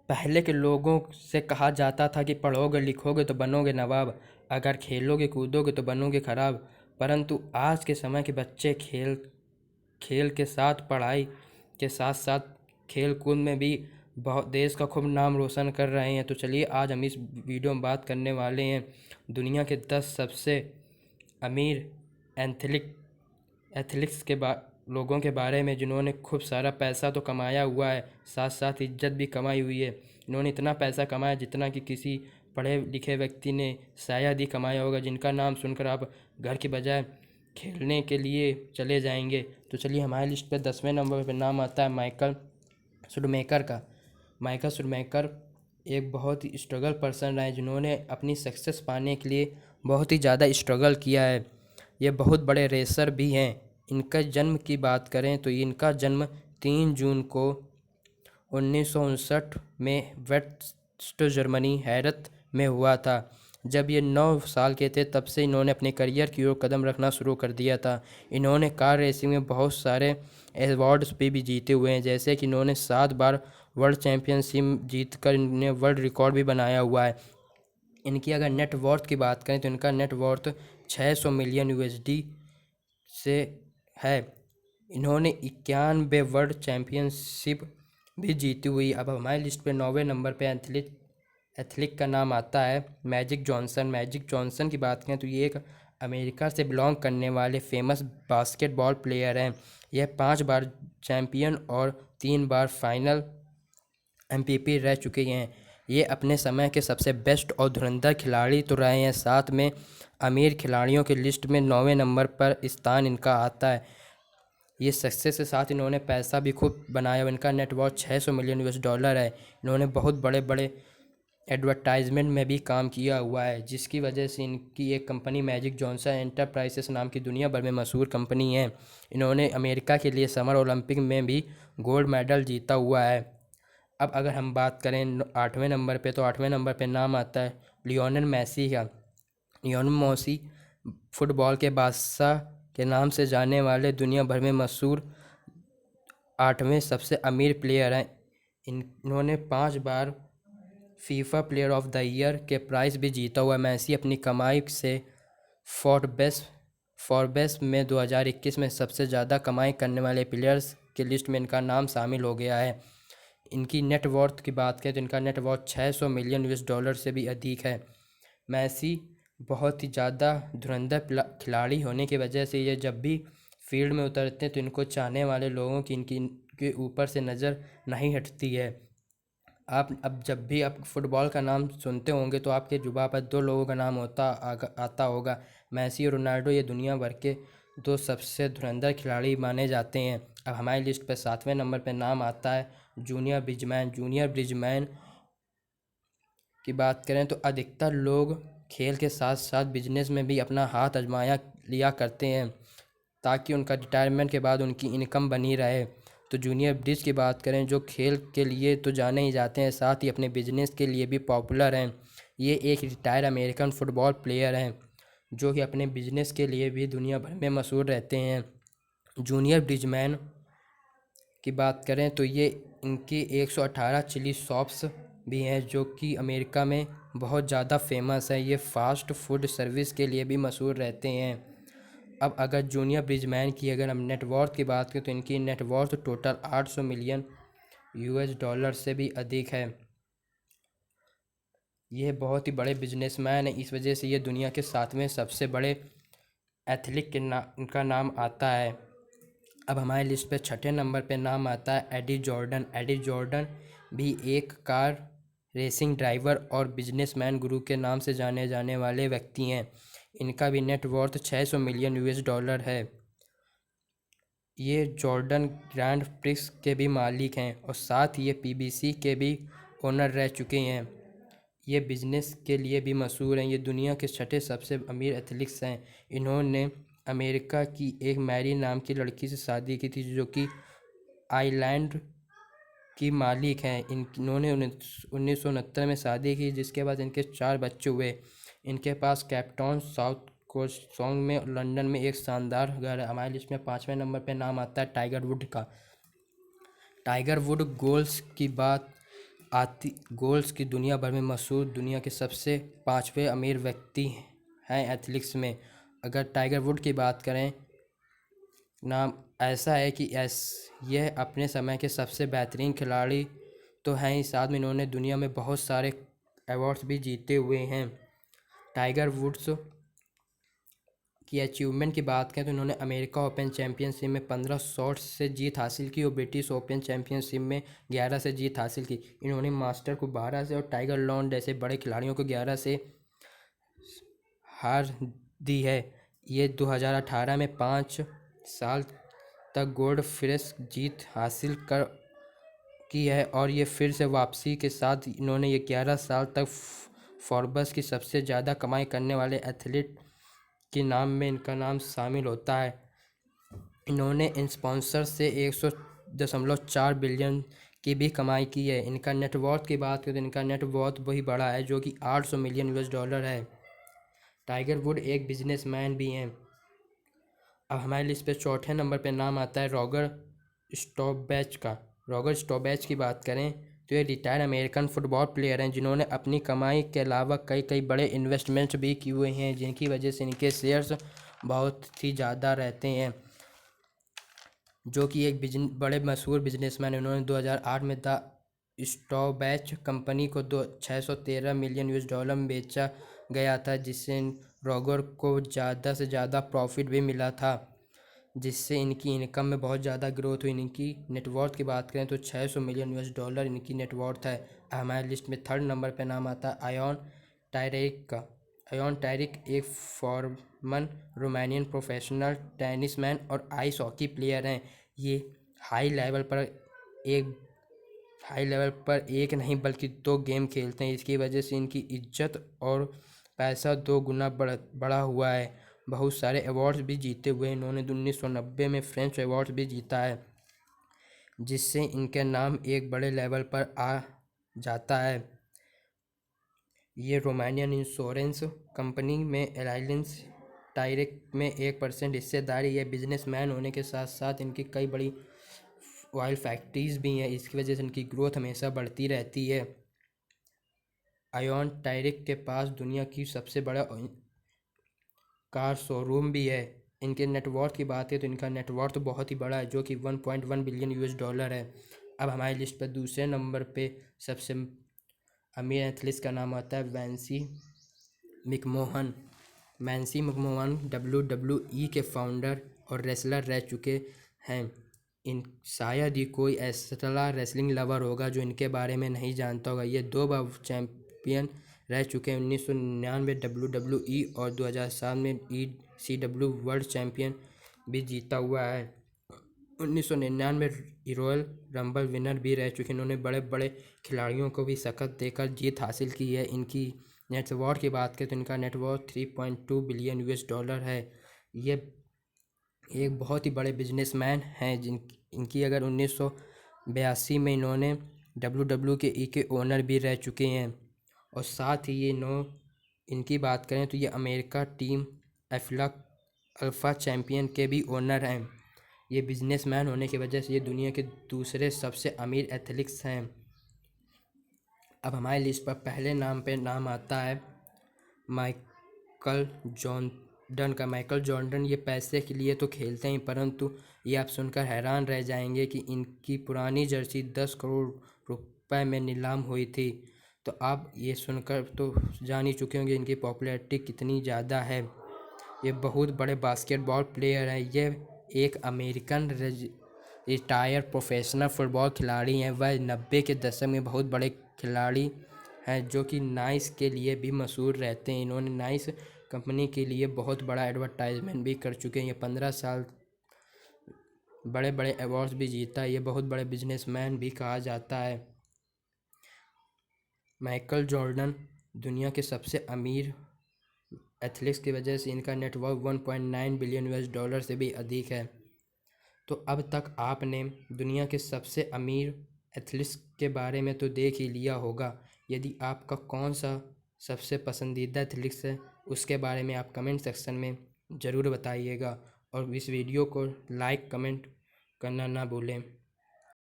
पहले के लोगों से कहा जाता था कि पढ़ोगे लिखोगे तो बनोगे नवाब, अगर खेलोगे कूदोगे तो बनोगे खराब। परंतु आज के समय के बच्चे खेल खेल के साथ पढ़ाई के साथ साथ खेल कूद में भी बहुत देश का खूब नाम रोशन कर रहे हैं। तो चलिए आज हम इस वीडियो में बात करने वाले हैं दुनिया के 10 सबसे अमीर एथलीट एथलीट्स के लोगों के बारे में, जिन्होंने खूब सारा पैसा तो कमाया हुआ है, साथ साथ इज्जत भी कमाई हुई है। इन्होंने इतना पैसा कमाया जितना कि किसी पढ़े लिखे व्यक्ति ने शायद ही कमाया होगा, जिनका नाम सुनकर आप घर के बजाय खेलने के लिए चले जाएंगे। तो चलिए हमारी लिस्ट पे 10वें नंबर पे नाम आता है माइकल शुडमेकर का। माइकल शुडमेकर एक बहुत ही स्ट्रगल पर्सन रहे, जिन्होंने अपनी सक्सेस पाने के लिए बहुत ही ज़्यादा स्ट्रगल किया है। ये बहुत बड़े रेसर भी हैं। इनका जन्म की बात करें तो इनका जन्म 3 जून को 1959 में वेस्ट जर्मनी हैरत में हुआ था। जब ये 9 साल के थे तब से इन्होंने अपने करियर की ओर कदम रखना शुरू कर दिया था। इन्होंने कार रेसिंग में बहुत सारे अवार्ड्स भी जीते हुए हैं, जैसे कि इन्होंने 7 बार वर्ल्ड चैम्पियनशिप जीतकर इन्होंने वर्ल्ड रिकॉर्ड भी बनाया हुआ है। इनकी अगर नेट वर्थ की बात करें तो इनका नेट वर्थ 600 मिलियन यूएसडी से है। इन्होंने 91 वर्ल्ड चैम्पियनशिप भी जीती हुई। अब हमारी लिस्ट पे 9वें नंबर पे एथलीट का नाम आता है मैजिक जॉनसन। मैजिक जॉनसन की बात करें तो ये एक अमेरिका से बिलोंग करने वाले फेमस बास्केटबॉल प्लेयर हैं। यह 5 बार चैम्पियन और 3 बार फाइनल एमपीपी रह चुके हैं। ये अपने समय के सबसे बेस्ट और धुरंधर खिलाड़ी तो रहे हैं, साथ में अमीर खिलाड़ियों की लिस्ट में 9वें नंबर पर स्थान इनका आता है। ये सक्सेस के साथ इन्होंने पैसा भी खूब बनाया। इनका नेटवर्थ 600 मिलियन यूएस डॉलर है। इन्होंने बहुत बड़े बड़े एडवर्टाइजमेंट में भी काम किया हुआ है, जिसकी वजह से इनकी एक कंपनी मैजिक जॉनसन एंटरप्राइजेस नाम की दुनिया भर में मशहूर कंपनी है। इन्होंने अमेरिका के लिए समर ओलंपिक में भी गोल्ड मेडल जीता हुआ है। अब अगर हम बात करें 8वें नंबर पे, तो 8वें नंबर पे नाम आता है लियोनेल मेसी का। लियोनेल मेसी फुटबॉल के बादशाह के नाम से जाने वाले दुनिया भर में मशहूर 8वें सबसे अमीर प्लेयर हैं। इन्होंने 5 बार FIFA player of the year के प्राइज़ भी जीता हुआ है। मेसी अपनी कमाई से फॉर्ब्स में 2021 में सबसे ज़्यादा कमाई करने वाले प्लेयर्स की लिस्ट में इनका नाम शामिल हो गया है। इनकी नेट वर्थ की बात करें तो इनका net worth 600 million US dollar से भी अधिक है। मेसी बहुत ही ज़्यादा धुरंधर खिलाड़ी होने की वजह से ये जब भी फील्ड में उतरते हैं तो इनको चाहने वाले लोगों की इनके ऊपर से नज़र नहीं हटती है। आप अब जब भी आप फुटबॉल का नाम सुनते होंगे तो आपके जुबान पर 2 लोगों का नाम आता होगा, मेसी और रोनाल्डो। ये दुनिया भर के 2 सबसे धुरंधर खिलाड़ी माने जाते हैं। अब हमारी लिस्ट पर 7वें नंबर पर नाम आता है जूनियर ब्रिजमैन। जूनियर ब्रिजमैन की बात करें तो अधिकतर लोग खेल के साथ साथ बिजनेस में भी अपना हाथ आजमाया लिया करते हैं, ताकि उनका रिटायरमेंट के बाद उनकी इनकम बनी रहे। तो जूनियर ब्रिज की बात करें, जो खेल के लिए तो जाने ही जाते हैं, साथ ही अपने बिजनेस के लिए भी पॉपुलर हैं। ये एक रिटायर्ड अमेरिकन फुटबॉल प्लेयर हैं, जो कि अपने बिजनेस के लिए भी दुनिया भर में मशहूर रहते हैं। जूनियर ब्रिजमैन की बात करें तो ये इनकी 118 चिली शॉप्स भी हैं, जो कि अमेरिका में बहुत ज़्यादा फेमस है। ये फास्ट फूड सर्विस के लिए भी मशहूर रहते हैं। अब अगर जूनियर ब्रिजमैन की अगर हम नेटवर्थ की बात करें तो इनकी net worth total 800 million US dollar से भी अधिक है। ये बहुत ही बड़े बिजनेसमैन है, इस वजह से ये दुनिया के 7वें सबसे बड़े एथलीट के इनका नाम आता है। अब हमारी लिस्ट पे 6ठे नंबर पे नाम आता है एडी जॉर्डन। एडी जॉर्डन भी एक कार रेसिंग ड्राइवर और बिजनेसमैन गुरु के नाम से जाने जाने वाले व्यक्ति हैं। इनका भी नेटवर्थ 600 मिलियन यूएस डॉलर है। ये जॉर्डन ग्रैंड प्रिक्स के भी मालिक हैं और साथ ही ये पीबीसी के भी ओनर रह चुके हैं। ये बिजनेस के लिए भी मशहूर हैं। ये दुनिया के 6ठे सबसे अमीर एथलीट्स हैं। इन्होंने अमेरिका की एक मैरी नाम की लड़की से शादी की थी, जो कि आइलैंड की मालिक हैं। इन्होंने 1969 में शादी की, जिसके बाद इनके 4 बच्चे हुए। इनके पास कैप्टाउन साउथ कोस्ट सॉन्ग में लंदन में एक शानदार घर है। हमारी लिस्ट में 5वें नंबर पे नाम आता है टाइगर वुड का। टाइगर वुड गोल्स की बात आती गोल्स की दुनिया भर में मशहूर दुनिया के सबसे 5वें अमीर व्यक्ति हैं एथलेटिक्स में। अगर टाइगर वुड की बात करें, नाम ऐसा है कि यह अपने समय के सबसे बेहतरीन खिलाड़ी तो हैं ही, साथ में इन्होंने दुनिया में बहुत सारे अवार्ड्स भी जीते हुए हैं। टाइगर वुड्स की अचीवमेंट की बात करें तो इन्होंने अमेरिका ओपन चैंपियनशिप में 15 शॉट्स से जीत हासिल की और ब्रिटिश ओपन चैंपियनशिप में 11 से जीत हासिल की। इन्होंने मास्टर को 12 से और टाइगर लॉन जैसे बड़े खिलाड़ियों को 11 से हार दी है। ये 2018 में 5 साल तक गोल्ड फ्रेश जीत हासिल कर की है और ये फिर से वापसी के साथ इन्होंने ये 11 साल तक फोर्ब्स की सबसे ज़्यादा कमाई करने वाले एथलीट के नाम में इनका नाम शामिल होता है। इन्होंने इन स्पॉन्सर से 100.4 बिलियन की भी कमाई की है। इनका नेटवर्थ की बात करें तो इनका नेटवर्थ वही बड़ा है जो कि 800 मिलियन यूएस डॉलर है। टाइगर वुड एक बिजनेसमैन भी हैं। अब हमारी लिस्ट पे चौथे नंबर पे नाम आता है रॉगर स्टॉबैच का। रॉगर स्टॉबैच की बात करें तो ये रिटायर्ड अमेरिकन फुटबॉल प्लेयर हैं जिन्होंने अपनी कमाई के अलावा कई बड़े इन्वेस्टमेंट्स भी किए हुए हैं, जिनकी वजह से इनके शेयर्स बहुत ही ज़्यादा रहते हैं। जो कि एक बड़े मशहूर बिजनेसमैन हैं। उन्होंने 2008 में द स्टॉबैच कंपनी को 613 मिलियन यूएस डॉलर में बेचा गया था, जिससे रॉगर को ज़्यादा से ज़्यादा प्रॉफिट भी मिला था, जिससे इनकी इनकम में बहुत ज़्यादा ग्रोथ हुई। इनकी नेटवर्थ की बात करें तो 600 मिलियन यूएस डॉलर इनकी नेटवर्थ है। हमारे लिस्ट में थर्ड नंबर पे नाम आता है आयोन टायरेक का। आयोन टायरेक एक फॉर्मर रोमानियन प्रोफेशनल टेनिसमैन और आइस हॉकी प्लेयर हैं। ये हाई लेवल पर एक नहीं बल्कि 2 गेम खेलते हैं। इसकी वजह से इनकी इज्जत और पैसा 2 गुना बढ़ा हुआ है। बहुत सारे अवार्ड्स भी जीते हुए। इन्होंने 1990 में फ्रेंच अवार्ड्स भी जीता है, जिससे इनके नाम एक बड़े लेवल पर आ जाता है। ये रोमानियन इंश्योरेंस कंपनी में एलायंस टायरेक में 1% हिस्सेदारी। ये बिजनेसमैन होने के साथ साथ इनकी कई बड़ी ऑयल फैक्ट्रीज भी हैं। इसकी वजह से इनकी ग्रोथ हमेशा बढ़ती रहती है। आयोन टायरेक के पास दुनिया की सबसे बड़ा कार शोरूम भी है। इनके नेटवर्थ की बात है तो इनका नेटवर्थ बहुत ही बड़ा है, जो कि 1.1 बिलियन यूएस डॉलर है। अब हमारी लिस्ट पर दूसरे नंबर पे सबसे अमीर एथलीट का नाम आता है वैंसी मैकमोहन। वैंसी मैकमोहन WWE के फाउंडर और रेसलर रह चुके हैं। इन शायद ही कोई ऐसा रेसलिंग लवर होगा जो इनके बारे में नहीं जानता होगा। ये 2 बार चैंपियन रह चुके हैं। 1999 WWE और 2007 में ECW वर्ल्ड चैंपियन भी जीता हुआ है। 1999 रॉयल रंबल विनर भी रह चुके हैं। इन्होंने बड़े बड़े खिलाड़ियों को भी सख्त देकर जीत हासिल की है। इनकी नेटवर्थ की बात करें तो इनका नेटवर्थ 3.2 बिलियन यूएस डॉलर है। ये एक बहुत ही बड़े बिजनेसमैन हैं। इनकी अगर 1982 में इन्होंने WWE के ओनर भी रह चुके हैं। और साथ ही ये इनकी बात करें तो ये अमेरिका टीम अल्फा चैम्पियन के भी ओनर हैं। ये बिजनेसमैन होने की वजह से ये दुनिया के दूसरे सबसे अमीर एथलीट्स हैं। अब हमारी लिस्ट पर पहले नाम पे नाम आता है माइकल जॉर्डन का। माइकल जॉर्डन ये पैसे के लिए तो खेलते हैं, परंतु ये आप सुनकर हैरान रह जाएंगे कि इनकी पुरानी जर्सी 10 करोड़ रुपए में नीलाम हुई थी। तो आप ये सुनकर तो जान ही चुके होंगे इनकी पॉपुलैरिटी कितनी ज़्यादा है। ये बहुत बड़े बास्केटबॉल प्लेयर हैं। ये एक अमेरिकन रिटायर प्रोफेशनल फुटबॉल खिलाड़ी हैं। वह 90 के दशक में बहुत बड़े खिलाड़ी हैं, जो कि नाइस के लिए भी मशहूर रहते हैं। इन्होंने नाइस कंपनी के लिए बहुत बड़ा एडवर्टाइजमेंट भी कर चुके हैं। ये 15 साल बड़े बड़े अवार्ड्स भी जीता है। ये बहुत बड़े बिजनेसमैन भी कहा जाता है। माइकल जॉर्डन दुनिया के सबसे अमीर एथलीट्स की वजह से इनका नेटवर्थ 1.9 बिलियन यूएस डॉलर से भी अधिक है। तो अब तक आपने दुनिया के सबसे अमीर एथलीट्स के बारे में तो देख ही लिया होगा। यदि आपका कौन सा सबसे पसंदीदा एथलीट्स है उसके बारे में आप कमेंट सेक्शन में ज़रूर बताइएगा और इस वीडियो को लाइक कमेंट करना ना भूलें।